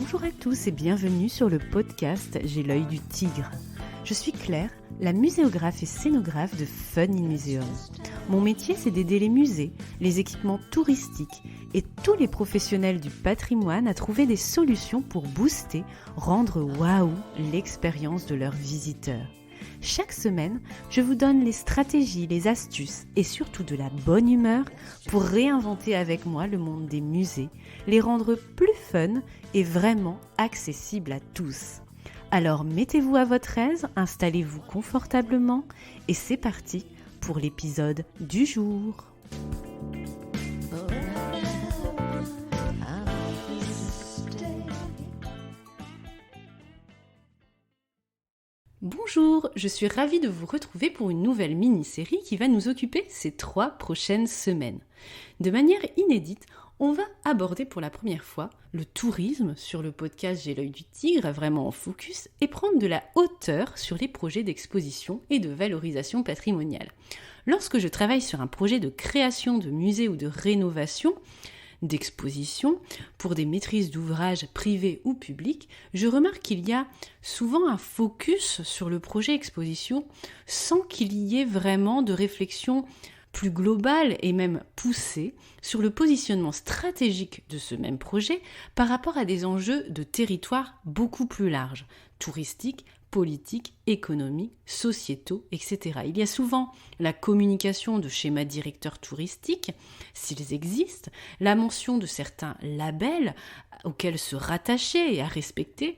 Bonjour à tous et bienvenue sur le podcast J'ai l'œil du tigre. Je suis Claire, la muséographe et scénographe de Fun in Museum. Mon métier, c'est d'aider les musées, les équipements touristiques et tous les professionnels du patrimoine à trouver des solutions pour booster, rendre waouh l'expérience de leurs visiteurs. Chaque semaine, je vous donne les stratégies, les astuces et surtout de la bonne humeur pour réinventer avec moi le monde des musées, les rendre plus fun et vraiment accessibles à tous. Alors mettez-vous à votre aise, installez-vous confortablement et c'est parti pour l'épisode du jour. Bonjour, je suis ravie de vous retrouver pour une nouvelle mini-série qui va nous occuper ces 3 prochaines semaines. De manière inédite, on va aborder pour la première fois le tourisme sur le podcast J'ai l'œil du tigre, vraiment en focus, et prendre de la hauteur sur les projets d'exposition et de valorisation patrimoniale. Lorsque je travaille sur un projet de création de musée ou de rénovation, d'exposition, pour des maîtrises d'ouvrages privés ou publics, je remarque qu'il y a souvent un focus sur le projet exposition sans qu'il y ait vraiment de réflexion plus globale et même poussée sur le positionnement stratégique de ce même projet par rapport à des enjeux de territoire beaucoup plus larges, touristiques, politiques, économiques, sociétaux, etc. Il y a souvent la communication de schémas directeurs touristiques, s'ils existent, la mention de certains labels auxquels se rattacher et à respecter,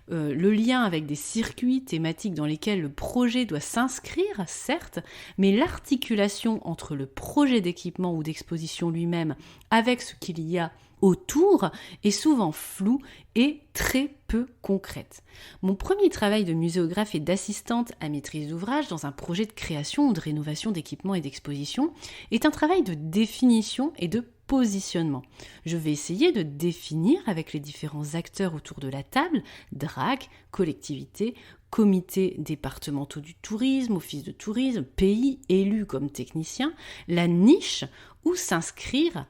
le lien avec des circuits thématiques dans lesquels le projet doit s'inscrire, certes, mais l'articulation entre le projet d'équipement ou d'exposition lui-même avec ce qu'il y a autour est souvent floue et très peu concrète. Mon premier travail de muséographe et d'assistante à maîtrise d'ouvrage dans un projet de création ou de rénovation d'équipements et d'exposition est un travail de définition et de positionnement. Je vais essayer de définir avec les différents acteurs autour de la table, DRAC, collectivités, comités départementaux du tourisme, office de tourisme, pays, élus comme techniciens, la niche où inscrire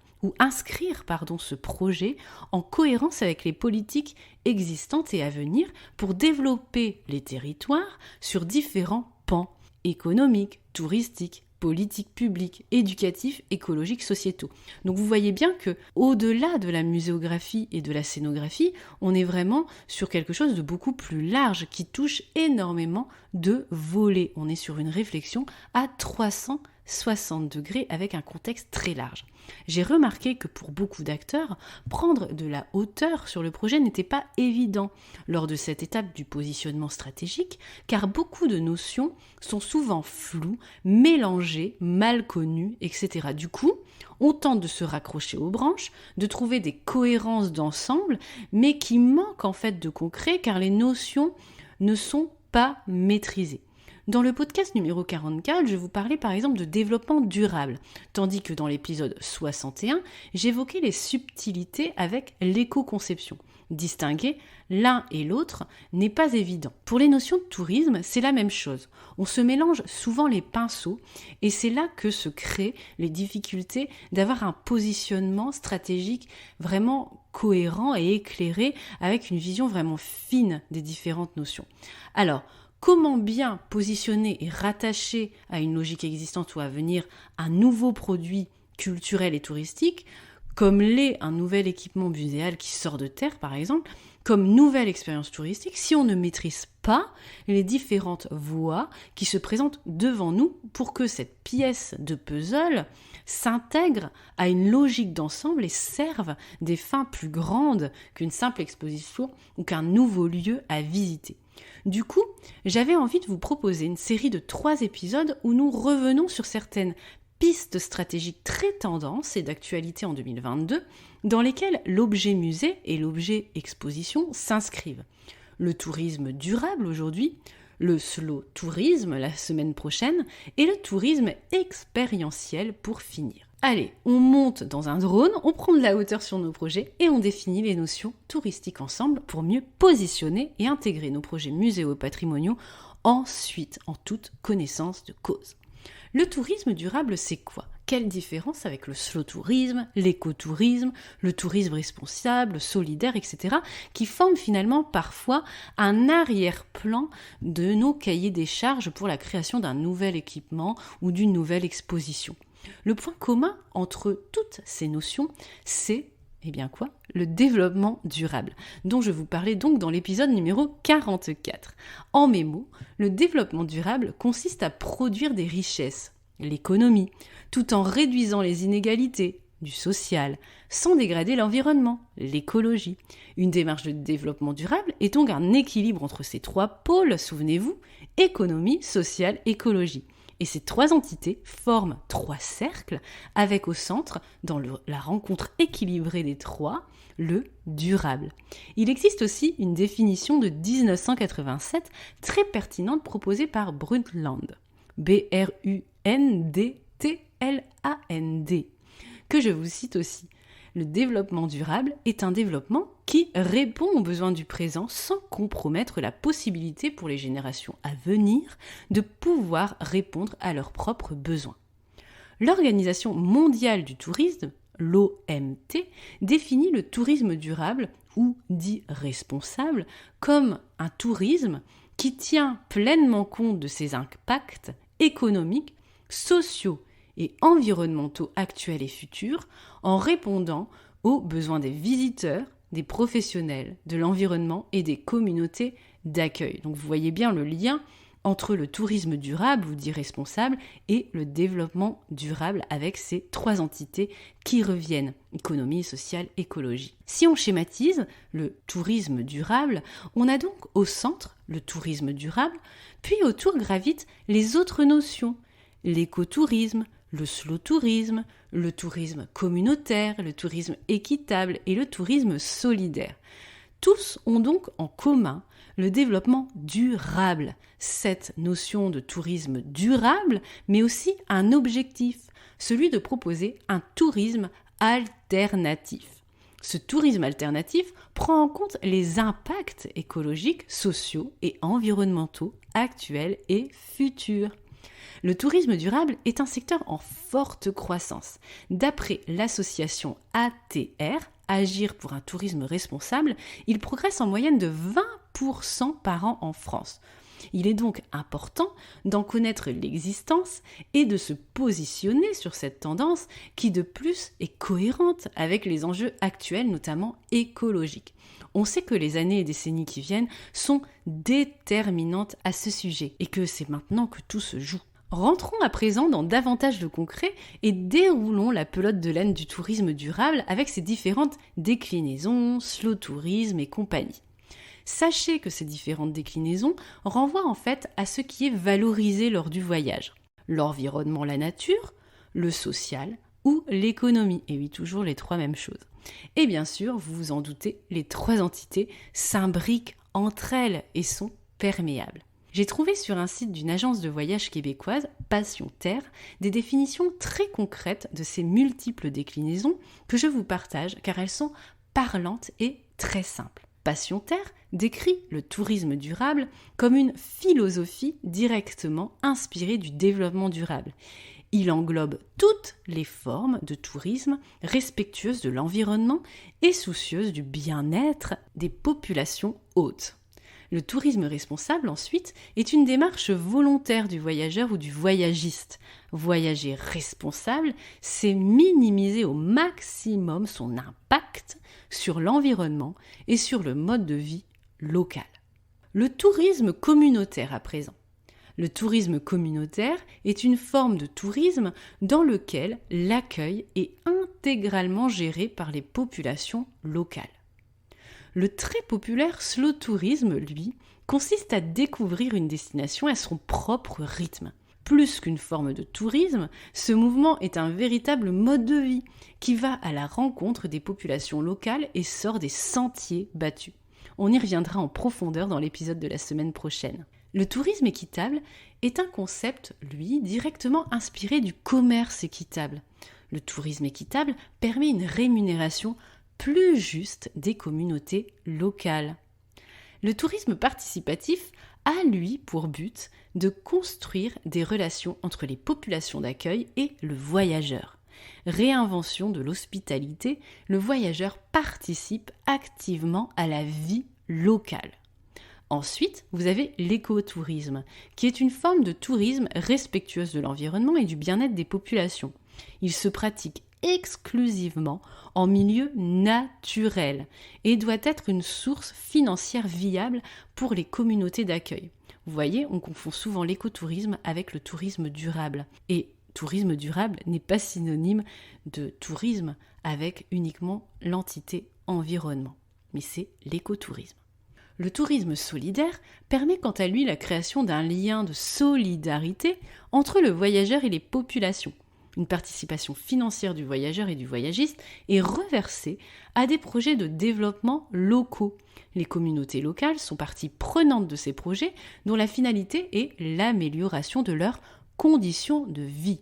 ce projet en cohérence avec les politiques existantes et à venir pour développer les territoires sur différents pans économiques, touristiques, politiques publiques, éducatifs, écologiques, sociétaux. Donc vous voyez bien que au-delà de la muséographie et de la scénographie, on est vraiment sur quelque chose de beaucoup plus large qui touche énormément de volets. On est sur une réflexion à 360 degrés avec un contexte très large. J'ai remarqué que pour beaucoup d'acteurs, prendre de la hauteur sur le projet n'était pas évident lors de cette étape du positionnement stratégique, car beaucoup de notions sont souvent floues, mélangées, mal connues, etc. Du coup, on tente de se raccrocher aux branches, de trouver des cohérences d'ensemble, mais qui manquent en fait de concret, car les notions ne sont pas maîtrisées. Dans le podcast numéro 44, je vous parlais par exemple de développement durable, tandis que dans l'épisode 61, j'évoquais les subtilités avec l'éco-conception. Distinguer l'un et l'autre n'est pas évident. Pour les notions de tourisme, c'est la même chose. On se mélange souvent les pinceaux et c'est là que se créent les difficultés d'avoir un positionnement stratégique vraiment cohérent et éclairé avec une vision vraiment fine des différentes notions. Alors, comment bien positionner et rattacher à une logique existante ou à venir un nouveau produit culturel et touristique, comme l'est un nouvel équipement muséal qui sort de terre par exemple, comme nouvelle expérience touristique, si on ne maîtrise pas les différentes voies qui se présentent devant nous pour que cette pièce de puzzle s'intègre à une logique d'ensemble et serve des fins plus grandes qu'une simple exposition ou qu'un nouveau lieu à visiter. Du coup, j'avais envie de vous proposer une série de 3 épisodes où nous revenons sur certaines pistes stratégiques très tendances et d'actualité en 2022, dans lesquelles l'objet musée et l'objet exposition s'inscrivent. Le tourisme durable aujourd'hui, le slow tourisme la semaine prochaine et le tourisme expérientiel pour finir. Allez, on monte dans un drone, on prend de la hauteur sur nos projets et on définit les notions touristiques ensemble pour mieux positionner et intégrer nos projets muséaux patrimoniaux ensuite en toute connaissance de cause. Le tourisme durable, c'est quoi ? Quelle différence avec le slow tourisme, l'écotourisme, le tourisme responsable, solidaire, etc., qui forment finalement parfois un arrière-plan de nos cahiers des charges pour la création d'un nouvel équipement ou d'une nouvelle exposition. Le point commun entre toutes ces notions, c'est le développement durable, dont je vous parlais donc dans l'épisode numéro 44. En mes mots, le développement durable consiste à produire des richesses, l'économie, tout en réduisant les inégalités, du social, sans dégrader l'environnement, l'écologie. Une démarche de développement durable est donc un équilibre entre ces trois pôles, souvenez-vous, économie, sociale, écologie. Et ces trois entités forment trois cercles, avec au centre, dans la rencontre équilibrée des trois, le durable. Il existe aussi une définition de 1987 très pertinente proposée par Brundtland, Brundtland, que je vous cite aussi. Le développement durable est un développement qui répond aux besoins du présent sans compromettre la possibilité pour les générations à venir de pouvoir répondre à leurs propres besoins. L'Organisation mondiale du tourisme, l'OMT, définit le tourisme durable, ou dit responsable, comme un tourisme qui tient pleinement compte de ses impacts économiques, sociaux et environnementaux actuels et futurs, en répondant aux besoins des visiteurs, des professionnels, de l'environnement et des communautés d'accueil. Donc vous voyez bien le lien entre le tourisme durable, ou dit responsable, et le développement durable avec ces trois entités qui reviennent, économie, sociale, écologie. Si on schématise le tourisme durable, on a donc au centre le tourisme durable, puis autour gravitent les autres notions, l'écotourisme, le slow tourisme, le tourisme communautaire, le tourisme équitable et le tourisme solidaire. Tous ont donc en commun le développement durable, cette notion de tourisme durable, mais aussi un objectif, celui de proposer un tourisme alternatif. Ce tourisme alternatif prend en compte les impacts écologiques, sociaux et environnementaux actuels et futurs. Le tourisme durable est un secteur en forte croissance. D'après l'association ATR, Agir pour un tourisme responsable, il progresse en moyenne de 20% par an en France. Il est donc important d'en connaître l'existence et de se positionner sur cette tendance qui de plus est cohérente avec les enjeux actuels, notamment écologiques. On sait que les années et décennies qui viennent sont déterminantes à ce sujet et que c'est maintenant que tout se joue. Rentrons à présent dans davantage de concret et déroulons la pelote de laine du tourisme durable avec ses différentes déclinaisons, slow tourisme et compagnie. Sachez que ces différentes déclinaisons renvoient en fait à ce qui est valorisé lors du voyage. L'environnement, la nature, le social ou l'économie. Et oui, toujours les trois mêmes choses. Et bien sûr, vous vous en doutez, les trois entités s'imbriquent entre elles et sont perméables. J'ai trouvé sur un site d'une agence de voyage québécoise, Passion Terre, des définitions très concrètes de ces multiples déclinaisons que je vous partage car elles sont parlantes et très simples. Passion Terre décrit le tourisme durable comme une philosophie directement inspirée du développement durable. Il englobe toutes les formes de tourisme respectueuses de l'environnement et soucieuses du bien-être des populations hôtes. Le tourisme responsable, ensuite, est une démarche volontaire du voyageur ou du voyagiste. Voyager responsable, c'est minimiser au maximum son impact sur l'environnement et sur le mode de vie local. Le tourisme communautaire à présent. Le tourisme communautaire est une forme de tourisme dans lequel l'accueil est intégralement géré par les populations locales. Le très populaire slow tourisme, lui, consiste à découvrir une destination à son propre rythme. Plus qu'une forme de tourisme, ce mouvement est un véritable mode de vie qui va à la rencontre des populations locales et sort des sentiers battus. On y reviendra en profondeur dans l'épisode de la semaine prochaine. Le tourisme équitable est un concept, lui, directement inspiré du commerce équitable. Le tourisme équitable permet une rémunération plus juste des communautés locales. Le tourisme participatif a lui pour but de construire des relations entre les populations d'accueil et le voyageur. Réinvention de l'hospitalité, le voyageur participe activement à la vie locale. Ensuite, vous avez l'écotourisme, qui est une forme de tourisme respectueuse de l'environnement et du bien-être des populations. Il se pratique exclusivement en milieu naturel et doit être une source financière viable pour les communautés d'accueil. Vous voyez, on confond souvent l'écotourisme avec le tourisme durable. Et tourisme durable n'est pas synonyme de tourisme avec uniquement l'entité environnement, mais c'est l'écotourisme. Le tourisme solidaire permet quant à lui la création d'un lien de solidarité entre le voyageur et les populations. Une participation financière du voyageur et du voyagiste est reversée à des projets de développement locaux. Les communautés locales sont partie prenante de ces projets dont la finalité est l'amélioration de leurs conditions de vie.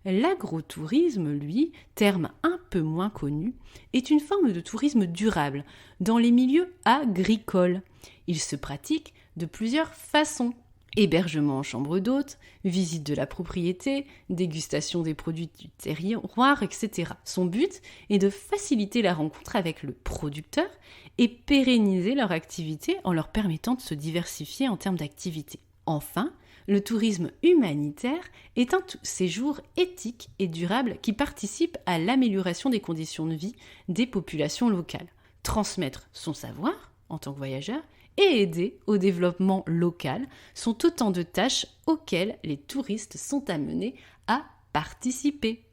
L'agrotourisme, lui, terme un peu moins connu, est une forme de tourisme durable dans les milieux agricoles. Il se pratique de plusieurs façons. Hébergement en chambre d'hôte, visite de la propriété, dégustation des produits du terroir, etc. Son but est de faciliter la rencontre avec le producteur et pérenniser leur activité en leur permettant de se diversifier en termes d'activité. Enfin, le tourisme humanitaire est un séjour éthique et durable qui participe à l'amélioration des conditions de vie des populations locales. Transmettre son savoir en tant que voyageur et aider au développement local sont autant de tâches auxquelles les touristes sont amenés à participer.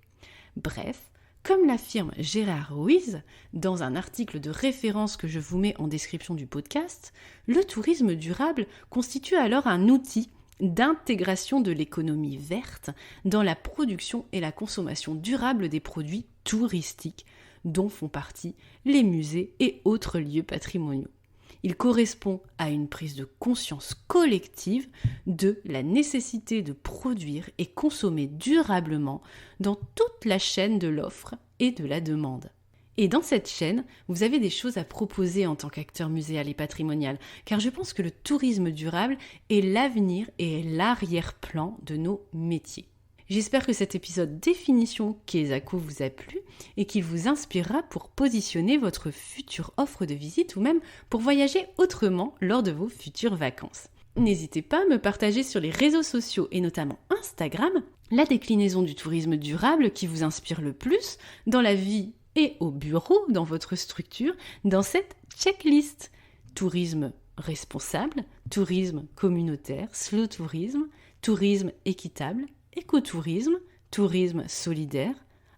Bref, comme l'affirme Gérard Ruiz dans un article de référence que je vous mets en description du podcast, le tourisme durable constitue alors un outil d'intégration de l'économie verte dans la production et la consommation durable des produits touristiques, dont font partie les musées et autres lieux patrimoniaux. Il correspond à une prise de conscience collective de la nécessité de produire et consommer durablement dans toute la chaîne de l'offre et de la demande. Et dans cette chaîne, vous avez des choses à proposer en tant qu'acteur muséal et patrimonial, car je pense que le tourisme durable est l'avenir et l'arrière-plan de nos métiers. J'espère que cet épisode définition Kezako vous a plu et qu'il vous inspirera pour positionner votre future offre de visite ou même pour voyager autrement lors de vos futures vacances. N'hésitez pas à me partager sur les réseaux sociaux et notamment Instagram la déclinaison du tourisme durable qui vous inspire le plus dans la vie et au bureau dans votre structure dans cette checklist. Tourisme responsable, tourisme communautaire, slow tourisme, tourisme équitable, écotourisme, tourisme solidaire,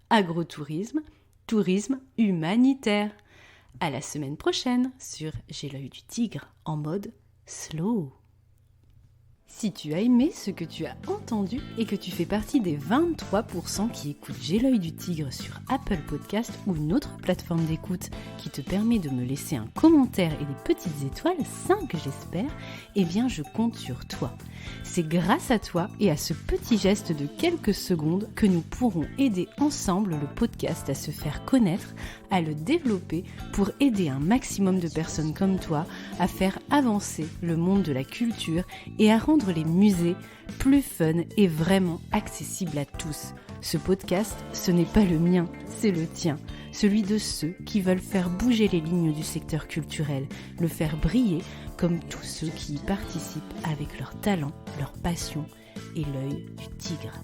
agrotourisme, tourisme humanitaire. À la semaine prochaine sur J'ai l'œil du tigre en mode slow. Si tu as aimé ce que tu as entendu et que tu fais partie des 23% qui écoutent J'ai l'œil du tigre sur Apple Podcast ou une autre plateforme d'écoute qui te permet de me laisser un commentaire et des petites étoiles, 5 j'espère, eh bien je compte sur toi. C'est grâce à toi et à ce petit geste de quelques secondes que nous pourrons aider ensemble le podcast à se faire connaître, à le développer pour aider un maximum de personnes comme toi à faire avancer le monde de la culture et à rendre les musées plus fun et vraiment accessibles à tous. Ce podcast, ce n'est pas le mien, c'est le tien, celui de ceux qui veulent faire bouger les lignes du secteur culturel, le faire briller comme tous ceux qui y participent avec leur talent, leur passion et l'œil du tigre.